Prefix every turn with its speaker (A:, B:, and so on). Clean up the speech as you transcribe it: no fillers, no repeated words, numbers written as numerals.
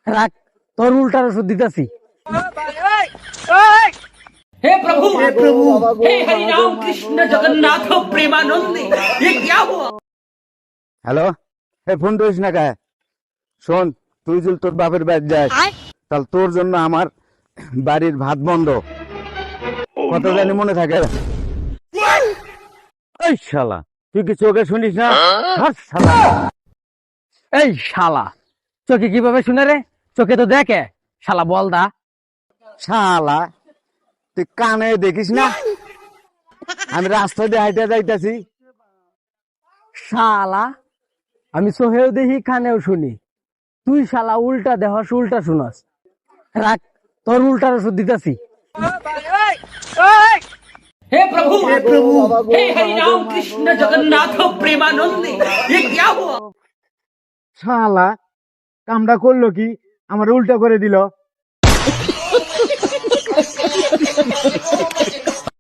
A: রাখ, তোর উল্টার ওষুধ দিতেছি।
B: हे प्रभु हे हरि राम कृष्ण जगन्नाथ प्रेमानंद ये क्या हुआ।
C: হ্যালো, ফোন করিস না কে? শোন, তুই যদি তোর বাপের বাড়ি যাস, তাহলে তোর জন্য আমার বাড়ির ভাত বন্ধ। কত জানি মনে থাকে। এই শালা, তুই কি চোখে শুনিস না? হাট শালা।
A: এই শালা, চোখে কিভাবে শুনে রে? চোখে তো দেখে শালা বলদা।
C: শালা, তুই কানে দেখিস না? আমি রাস্তা দিয়ে হাইটে যাইতাছি।
A: শালা, আমি চোখেও দেখি কানেও শুনি, তুই শালা উল্টা দেহস উল্টা শুনস। রাখ, তোর উল্টার ওষুধ দিতেছি।
B: हे प्रभु हे हरि राम कृष्ण जगन्नाथ प्रेमानंद ये क्या हुआ।
C: শালা, কামটা করলো কি? আমার উল্টা করে দিল।